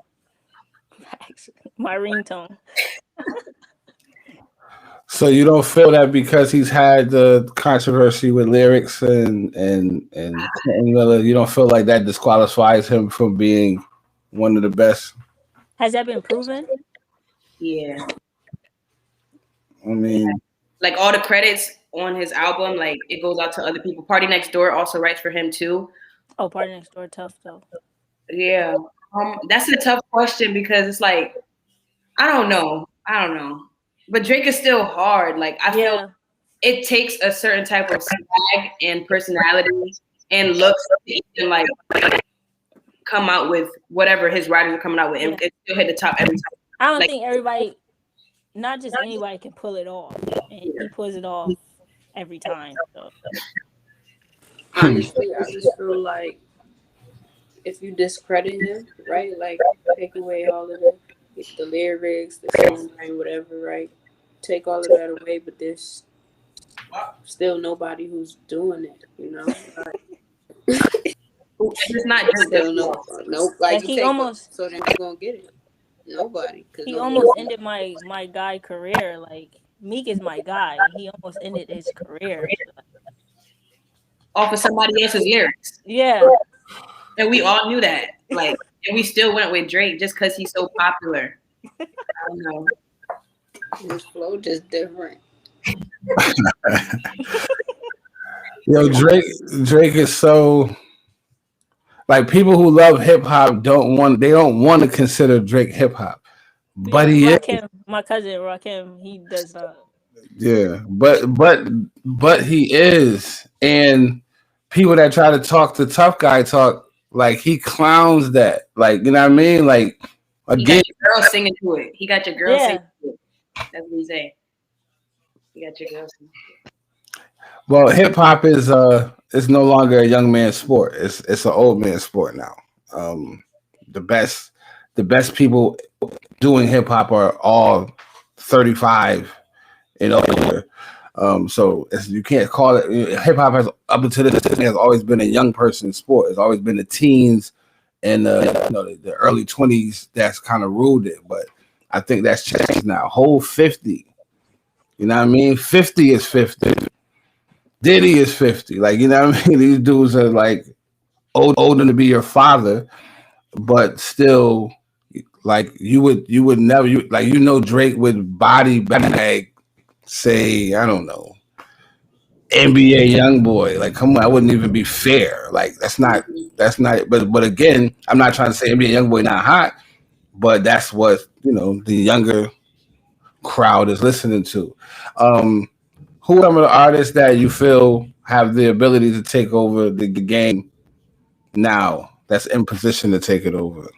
my ringtone. So you don't feel that because he's had the controversy with lyrics and you don't feel like that disqualifies him from being one of the best? Has that been proven? Yeah. I mean, like all the credits on his album, like it goes out to other people. Party Next Door also writes for him too. Oh, Party Next Door, tough though. Yeah, that's a tough question because it's like I don't know, but Drake is still hard. Like I feel it takes a certain type of swag and personality and looks to even like come out with whatever his writers are coming out with, and it still hit the top every time. I don't think everybody, not just anybody, can pull it off, and he pulls it off every time. So. Honestly, I just feel like if you discredit him, right, like take away all of the lyrics, the songwriting, whatever, right, take all of that away, but there's still nobody who's doing it, It's not just still nope. Like he almost. So then who's gonna get it? Nobody. He almost ended my guy career. Like Meek is my guy. He almost ended his career off of somebody else's lyrics. Yeah, and we all knew that. Like, and we still went with Drake just because he's so popular. I don't know. His flow just different. Yo, Drake is so. Like people who love hip hop don't want to consider Drake hip hop, but he Rakim, is. My cousin Rakim, he does not. Yeah, but he is, and people that try to talk the tough guy talk, like he clowns that, like you know what I mean, like again, he got your girl singing to it. He got your girl singing to it. That's what he say. He got your girl singing to it. Well, hip hop is no longer a young man's sport. It's an old man's sport now. The best people doing hip hop are all 35 and older. So you can't call it hip hop. Has up until this has always been a young person's sport. It's always been the teens and the early 20s that's kind of ruled it. But I think that's changed now. Whole 50. You know what I mean? 50 is 50. Diddy is 50. Like, you know what I mean? These dudes are like older to be your father, but still, like you would never Drake would body bag, say, I don't know, NBA YoungBoy. Like, come on, that wouldn't even be fair. Like, that's not. But again, I'm not trying to say NBA YoungBoy not hot, but that's what the younger crowd is listening to. Who are some of the artists that you feel have the ability to take over the game now? That's in position to take it over.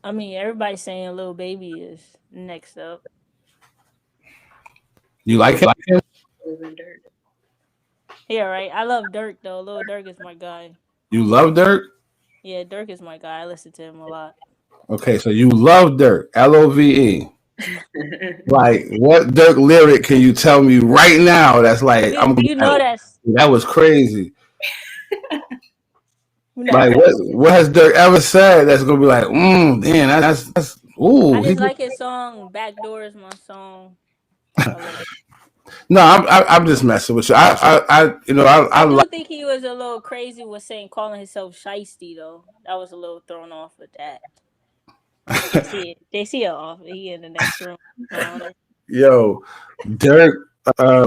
I mean, everybody's saying Lil Baby is next up. You like him? Living dirt. Yeah, right. I love Dirk though. Lil Dirk is my guy. You love Dirk? Yeah, Dirk is my guy. I listen to him a lot. Okay, so you love Dirk. Love. Like, what Dirk lyric can you tell me right now that's like, I'm You know that's that was crazy. you know. Like, what has Dirk ever said that's gonna be like, damn, that's I ooh. just like his song. Backdoor is my song. I love it. No, I'm just messing with you. I do like. think he was a little crazy with calling himself Shiesty though. That was a little thrown off with that. They see it. They see it off. He in the next room. Yo, Dirk. I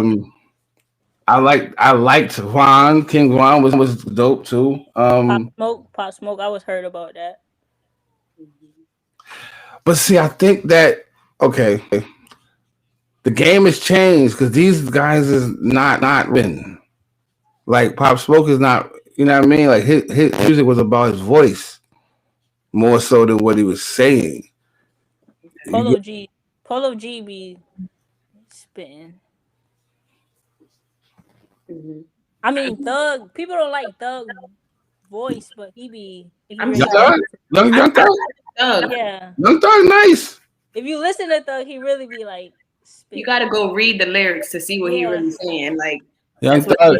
liked Juan. King Juan was dope too. Pop Smoke. I was heard about that. But see, I think that okay, the game has changed because these guys is not win. Like Pop Smoke is not. You know what I mean? Like his music was about his voice more so than what he was saying. Polo G be spitting. Mm-hmm. I mean, Thug. People don't like Thug voice, but he be. I'm Young sorry. Thug. Thug. Yeah. Young Thug, nice. If you listen to Thug, he really be like. Spitting. You got to go read the lyrics to see what he really saying. Like Young Thug,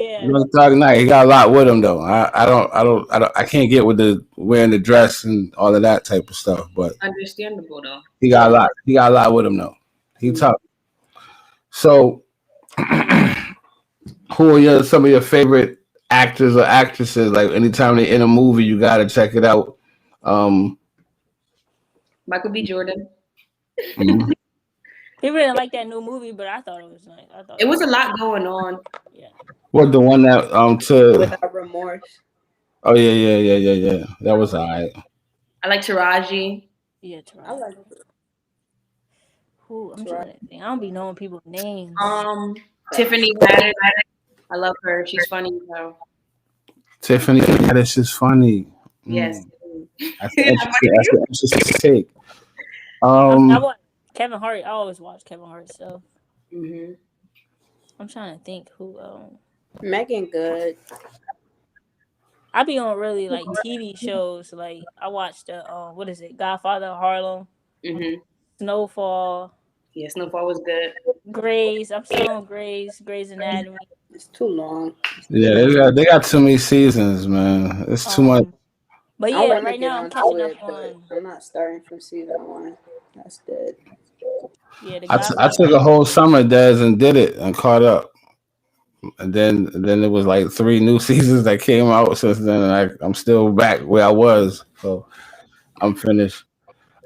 nice. He got a lot with him though. I can't get with the wearing the dress and all of that type of stuff. But understandable though. He got a lot. He got a lot with him though. He tough. So, who are some of your favorite actors or actresses? Like anytime they're in a movie, you gotta check it out. Michael B. Jordan. Mm-hmm. People didn't like that new movie, but I thought it was nice. It was a lot going on. Yeah. What the one that Without Remorse? Oh yeah. That was alright. I like Taraji. Yeah, Taraji. I like it. Who? I'm trying to think. I don't be knowing people's names. Tiffany Haddish. I love her. She's funny though. Tiffany Haddish is funny. Yes. That's an interesting take. I watch Kevin Hart. I always watch Kevin Hart stuff. Mm-hmm. I'm trying to think who. Megan Good. I be on really like TV shows. Like I watched the what is it? Godfather of Harlem. Mm-hmm. Snowfall. Yeah, Snowfall was good. Grey's. I'm still on Grey's Anatomy. It's too long. Yeah, they got too many seasons, man. It's too much. But yeah, right now I'm catching up on. I'm not starting from season 1. That's dead. Yeah, I took a whole summer, Des, and did it and caught up. And then it was like 3 new seasons that came out since then, and I'm still back where I was. So I'm finished.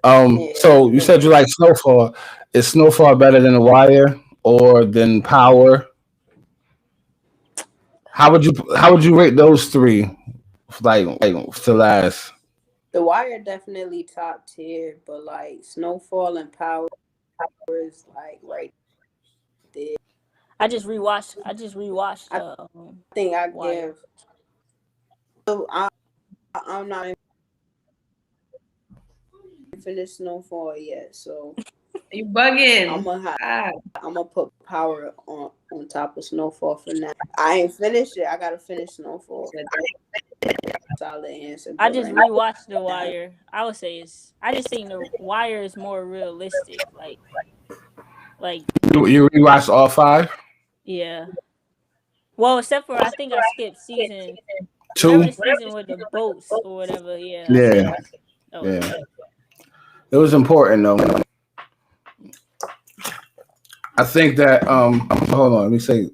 So you said you like Snowfall. Is Snowfall better than The Wire or than Power? How would you rate those 3? Like to last? The Wire definitely top tier, but like Snowfall and Power is like right there. I just rewatched. I think I give. So I'm not finished Snowfall yet, so you bugging. I'm gonna put Power on top of Snowfall for now. I ain't finished it. I gotta finish Snowfall. Solid answer. I just rewatched The Wire. I would say I just think The Wire is more realistic. Like you rewatched all 5? Yeah. Well, except for I think I skipped season 2. The season with the boats or whatever. Yeah. Yeah. Yeah. It was important though. I think that hold on, let me say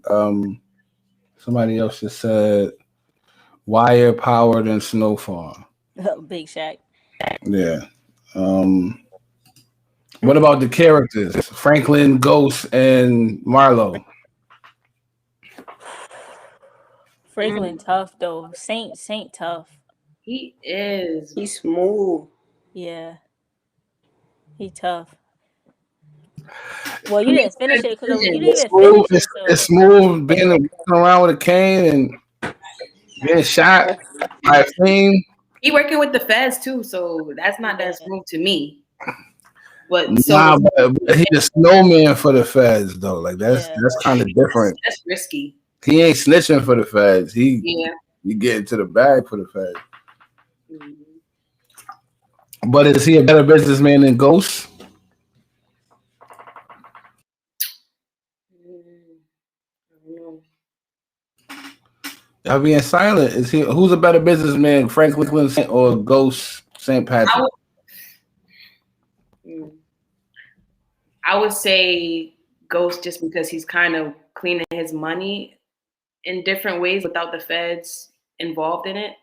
somebody else just said Wire, Power, than Snowfall. Big Shaq. Yeah. What about the characters? Franklin, Ghost, and Marlo. Franklin tough though. Saint tough. He is. He's smooth. Yeah. He tough. Well, you didn't finish it because you didn't finish it. So. It's smooth being around with a cane and being shot by a fiend. He working with the feds too, so that's not that smooth to me. But but he's a snowman for the feds though. Like that's kind of different. That's risky. He ain't snitching for the feds. He get into the bag for the feds. Mm-hmm. But is he a better businessman than Ghost? Y'all being silent. Is he? Who's a better businessman, Franklin or Ghost St. Patrick? I would say Ghost, just because he's kind of cleaning his money in different ways without the feds involved in it,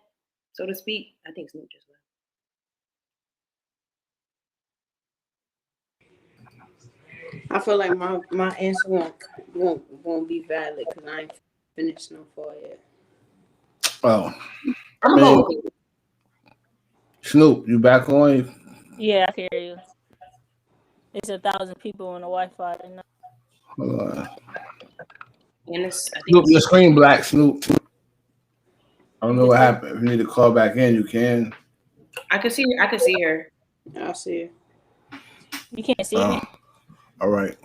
so to speak. I think Snoop just went. I feel like my answer won't be valid because I ain't finished Snowfall yet. Oh, man. Snoop, you back on? Yeah, I hear you. It's 1,000 people on the Wi-Fi. Hold on. And Snoop, your screen black, Snoop. I don't know what happened. If you need to call back in, you can. I can see her. I see her. You can't see me? All right.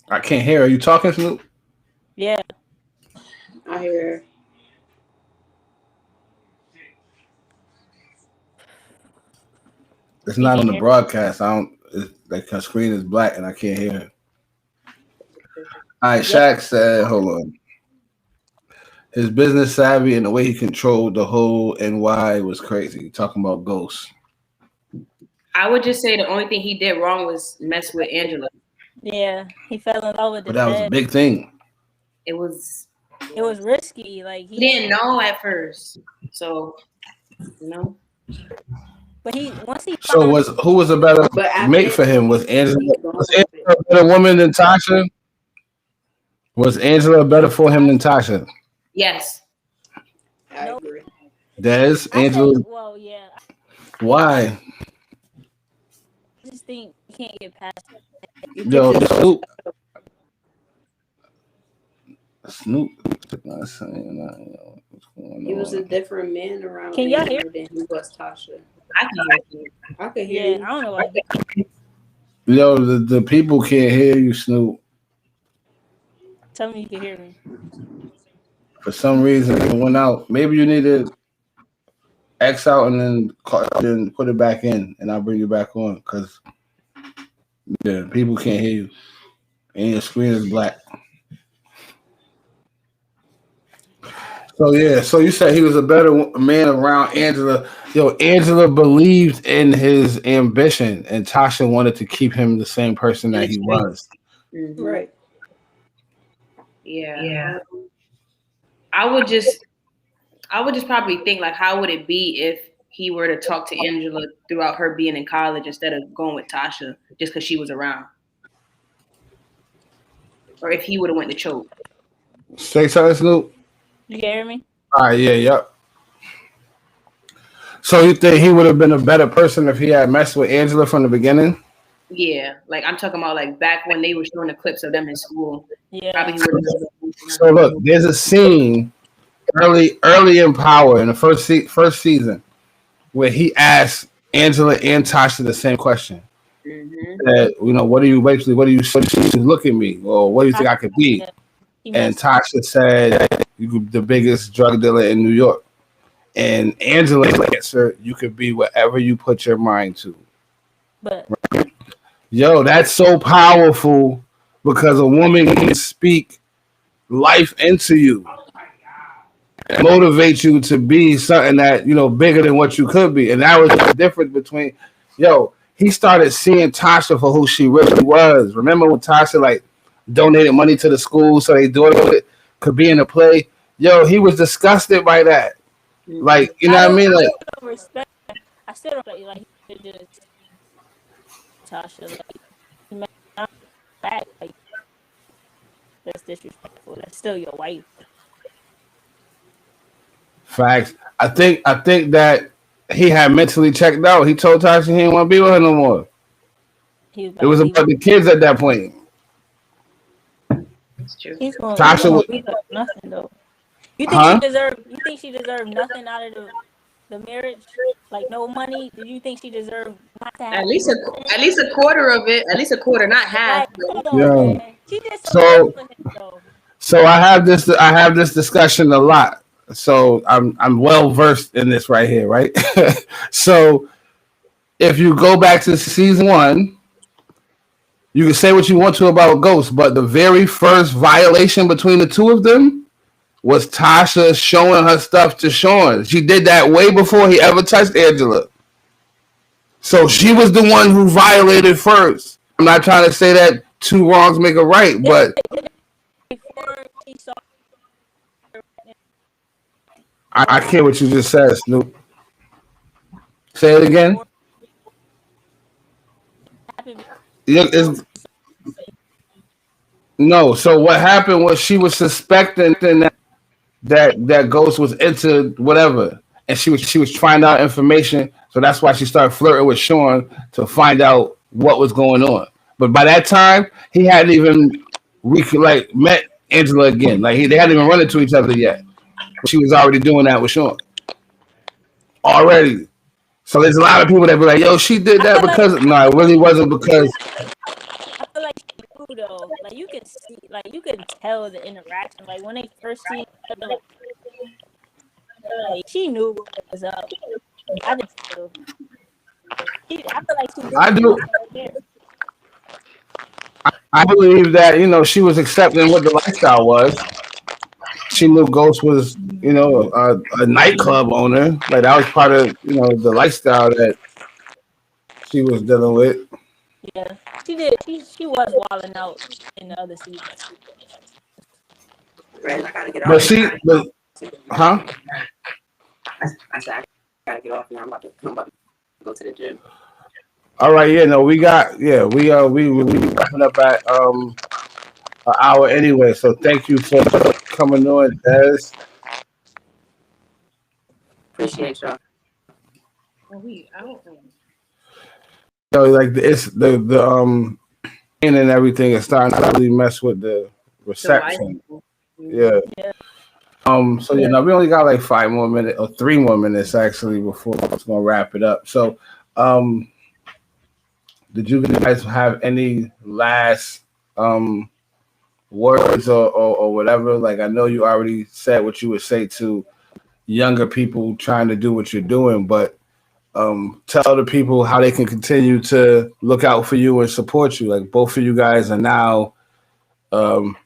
I can't hear her. Are you talking, Snoop? Yeah. I hear her. It's not on the broadcast. Like her screen is black and I can't hear her. All right, Shaq said, hold on. His business savvy and the way he controlled the whole NY was crazy. Talking about Ghost. I would just say the only thing he did wrong was mess with Angela. Yeah, he fell in love with the But that was a big thing. It was risky. Like he didn't know at first. So, But who was a better mate for him? Was Angela a better woman than Tasha? Was Angela better for him than Tasha? Yes. I agree. Angela. Well, yeah. Why? I just think you can't get past it. Yo, Snoop. Not saying that, what's going on? He was a different man around Can y'all hear than he was Tasha. I can hear you. I don't know why. Yo, the people can't hear you, Snoop. Tell me you can hear me. For some reason, it went out. Maybe you need to X out and then put it back in, and I'll bring you back on because people can't hear you, and your screen is black. So you said he was a better man around Angela. Yo, Angela believed in his ambition, and Tasha wanted to keep him the same person that he was. Mm-hmm. Right. Yeah. I would just probably think, like, how would it be if he were to talk to Angela throughout her being in college instead of going with Tasha just because she was around, or if he would have went to Choke. Say something, Snoop. You can hear me? All right, yep. So you think he would have been a better person if he had messed with Angela from the beginning? Yeah, like I'm talking about, like back when they were showing the clips of them in school. Yeah. Probably so look, there's a scene early in Power in the first season where he asked Angela and Tasha the same question. Mm-hmm. What do you look at me, or what do you think I could be? And Tasha said, "You could be the biggest drug dealer in New York." And Angela answered, "You could be whatever you put your mind to." But yo, that's so powerful because a woman can speak life into you, motivate you to be something that bigger than what you could be. And that was the difference between he started seeing Tasha for who she really was. Remember when Tasha donated money to the school so they daughter could be in a play? Yo, he was disgusted by that. Like, you know what I mean? Like, respect. I still don't like he did Tasha. Like, that's disrespectful. That's still your wife. Facts. I think that he had mentally checked out. He told Tasha he didn't want to be with her no more. It was about the kids at that point. It's true. Tasha was nothing though. You think she deserved nothing out of the marriage? Like no money? Did you think she deserved not to have At least a quarter of it. At least a quarter, not half. Like, come on, Yeah. man. She did so So much for him, though. so I have this discussion a lot. So I'm well versed in this right here, right? So if you go back to season 1, you can say what you want to about Ghost, but the very first violation between the two of them was Tasha showing her stuff to Sean. She did that way before he ever touched Angela. So she was the one who violated first. I'm not trying to say that two wrongs make a right, but Before she saw I can't what you just said, Snoop. Say it again. Yeah, no. So what happened was she was suspecting that Ghost was into whatever, and she was trying out information. So that's why she started flirting with Sean to find out what was going on. But by that time, he hadn't even met Angela again. Like they hadn't even run into each other yet. She was already doing that with Sean already. So there's a lot of people that be like, "Yo, she did that because no, it really wasn't because." I feel like she knew though. Like you can see, like you can tell the interaction. Like when they first see each other, like she knew what was up. I just feel. I feel like she did. I do. I believe that she was accepting what the lifestyle was. She knew Ghost was a nightclub owner. Like that was part of the lifestyle that she was dealing with. Yeah, she did. She was wilding out in the other season. Right, I gotta get But off. huh? I said I gotta get off now. I'm about to go to the gym. All right, we wrapping up at an hour anyway. So thank you for coming on, Des. Appreciate y'all. I don't know. Like it's the and everything is starting to really mess with the reception. Yeah. So we only got like 5 more minutes or 3 more minutes actually before I was gonna wrap it up. So did you guys have any last words or whatever? Like I know you already said what you would say to younger people trying to do what you're doing, but tell the people how they can continue to look out for you and support you. Like both of you guys are now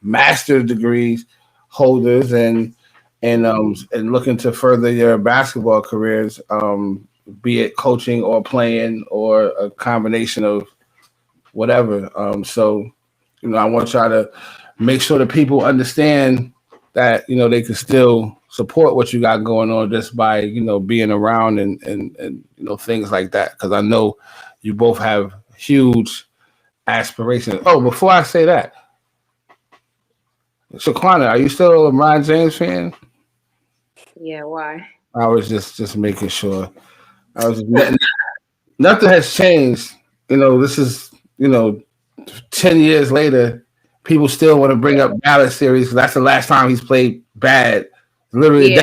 master's degrees holders and looking to further your basketball careers, be it coaching or playing or a combination of whatever. So I want y'all to make sure that people understand that they can still support what you got going on just by being around and things like that, because I know you both have huge aspirations. Oh, before I say that, Shaquana, are you still a LeBron James fan? Yeah, why? I was just making sure. I was nothing has changed. This is 10 years later. People still want to bring up Dallas series because that's the last time he's played bad. Literally,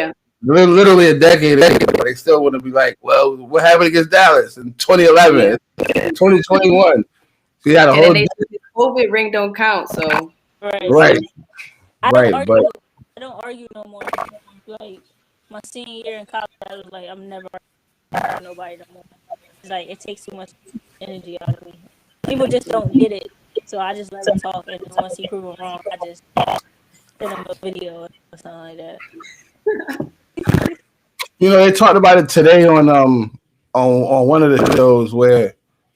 literally a decade ago. They still want to be like, well, what happened against Dallas in 2011, 2021? So he had a whole. COVID ring don't count, so right. I don't argue no more. Like my senior year in college, I was like, I'm never arguing nobody no more. It's like it takes too much energy out of me. People just don't get it, so I just let them talk. And once he prove them wrong, I just send them a video or something like that. They talked about it today on one of the shows where,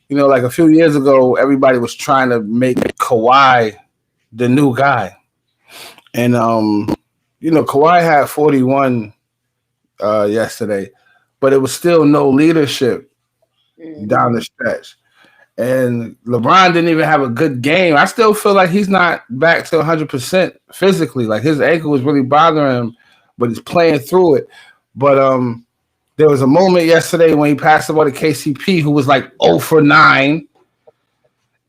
like a few years ago, everybody was trying to make Kawhi the new guy. And Kawhi had 41 yesterday, but it was still no leadership down the stretch. And LeBron didn't even have a good game. I still feel like he's not back to 100% physically. Like his ankle was really bothering him, but he's playing through it. But there was a moment yesterday when he passed the ball to KCP, who was like 0 for 9,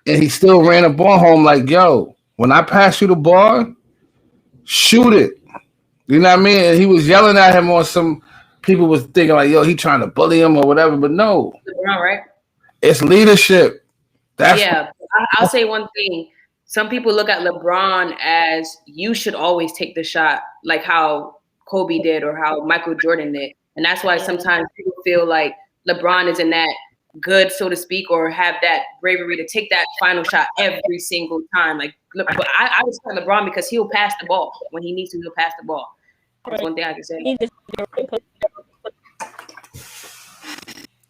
and he still ran the ball home like, yo, when I pass you the ball, shoot it. You know what I mean? And he was yelling at him on some people was thinking like, yo, he trying to bully him or whatever, but no, LeBron, right? it's leadership. That's Yeah, I'll say one thing. Some people look at LeBron as you should always take the shot, like how Kobe did or how Michael Jordan did. And that's why sometimes people feel like LeBron isn't that good, so to speak, or have that bravery to take that final shot every single time. Like, look, but I respect LeBron because he'll pass the ball. When he needs to, he'll pass the ball. That's one thing I can say. He just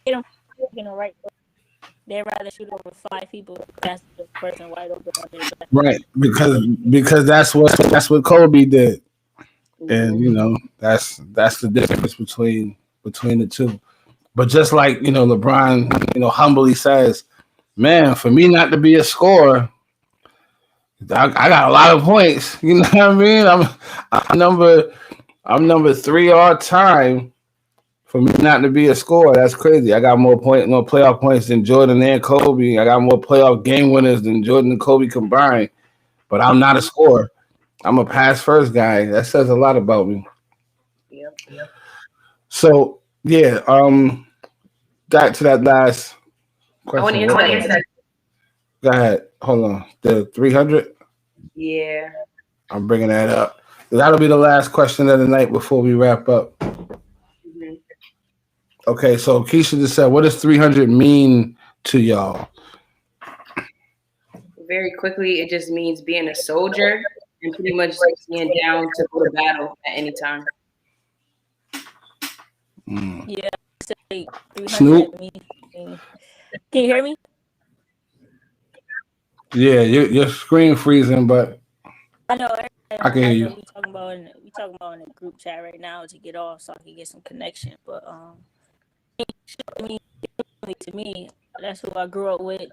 hit him in the right. They'd rather shoot over 5 people. That's the person wide open on their back. right, because that's what Kobe did, and you know that's the difference between the two. But just like LeBron, humbly says, "Man, for me not to be a scorer, I got a lot of points." You know what I mean? I'm number 3 all time. For me not to be a scorer, that's crazy. I got more playoff points than Jordan and Kobe. I got more playoff game winners than Jordan and Kobe combined. But I'm not a scorer. I'm a pass first guy. That says a lot about me. Yep. So yeah, back to that last question. I want to answer that. Go ahead. Hold on. The 300. Yeah. I'm bringing that up. That'll be the last question of the night before we wrap up. Mm-hmm. Okay, so Keisha just said, what does 300 mean to y'all? Very quickly, it just means being a soldier and pretty much being down to go to battle at any time. Yeah, say 300 Snoop? means. Can you hear me? Yeah, your screen freezing, but I know. I can hear you. We talking about in the group chat right now to get off so I can get some connection. But to me, that's who I grew up with,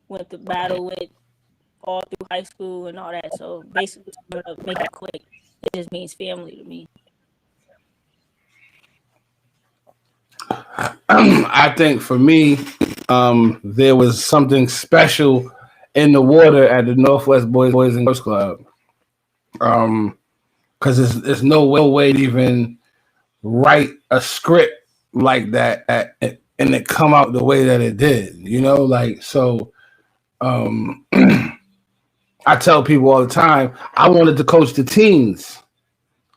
went to battle with all through high school and all that. So basically, to make it quick, it just means family to me. I think for me, there was something special in the water at the Northwest Boys and Girls Club. Because there's no way to even write a script like that and it come out the way that it did, so I tell people all the time, I wanted to coach the teens.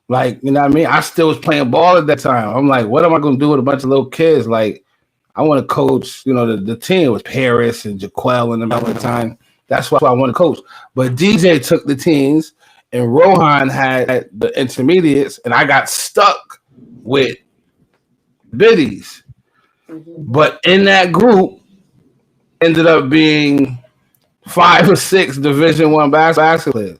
Like, you know what I mean? I still was playing ball at that time. I'm like, what am I going to do with a bunch of little kids? Like, I want to coach, the team was Paris and Jaquel and them at the time. That's why I want to coach. But DJ took the teens and Rohan had the intermediates, and I got stuck with biddies. Mm-hmm. But in that group, ended up being 5 or 6 Division I basketball players.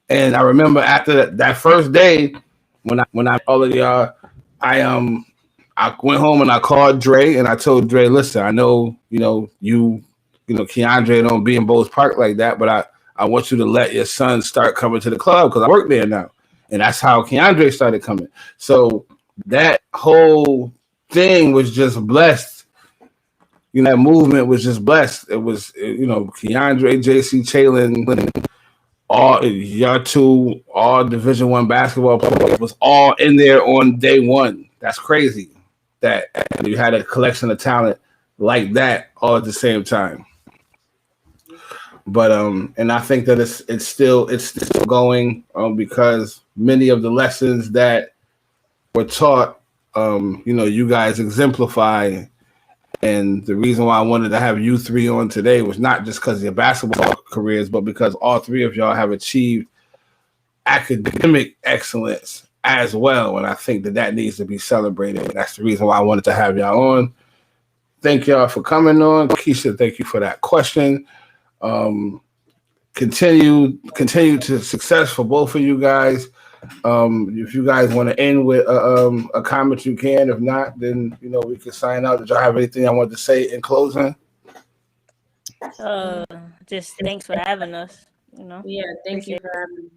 And I remember after that first day, when I all of y'all, I went home and I called Dre and I told Dre, listen, I know Keandre don't be in Bowles Park like that, but I want you to let your son start coming to the club because I work there now. And that's how Keandre started coming. So that whole thing was just blessed. That movement was just blessed. It was, Keandre, JC, Chalin, all y'all two, all Division I basketball players was all in there on day one. That's crazy that you had a collection of talent like that all at the same time. But and I think that it's still going because many of the lessons that were taught, you guys exemplify. And the reason why I wanted to have you 3 on today was not just because of your basketball careers, but because all 3 of y'all have achieved academic excellence as well. And I think that needs to be celebrated. That's the reason why I wanted to have y'all on. Thank y'all for coming on. Keisha, thank you for that question. Continue to success for both of you guys. If you guys want to end with a comment, you can. If not, then we can sign out. Did y'all have anything I wanted to say in closing? Just thanks for having us. Yeah, thank you for having me.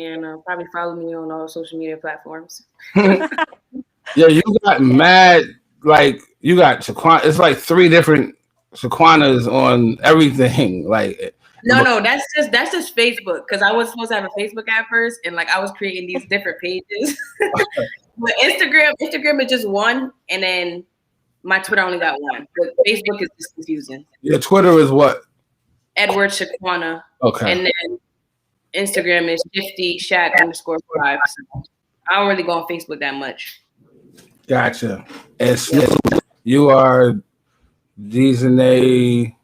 And probably follow me on all social media platforms. Yeah, you got mad. Like you got Shaquana. It's like 3 different Shaquanas on everything. Like. No, that's just Facebook because I was supposed to have a Facebook at first, and I was creating these different pages. But Instagram is just one, and then my Twitter only got one. But Facebook is just confusing. Your Twitter is what? Edward Shaquana. Okay. And then Instagram is 50 Shaq_5. So I don't really go on Facebook that much. Gotcha. And so you are Dejane.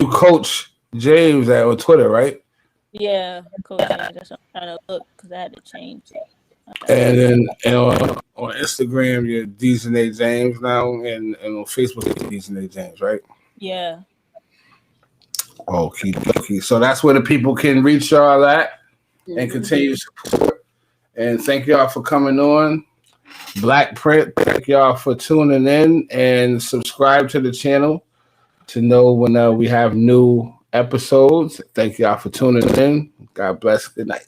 You coach James on Twitter, right? Yeah, Coach James. That's what I'm trying to look because I had to change it. And then on Instagram, you're Dejane James now, and on Facebook, you're Dejane James, right? Yeah. Okay. So that's where the people can reach y'all at and continue support. And thank y'all for coming on. Blackprint, thank y'all for tuning in and subscribe to the channel to know when we have new episodes. Thank y'all for tuning in. God bless. Good night.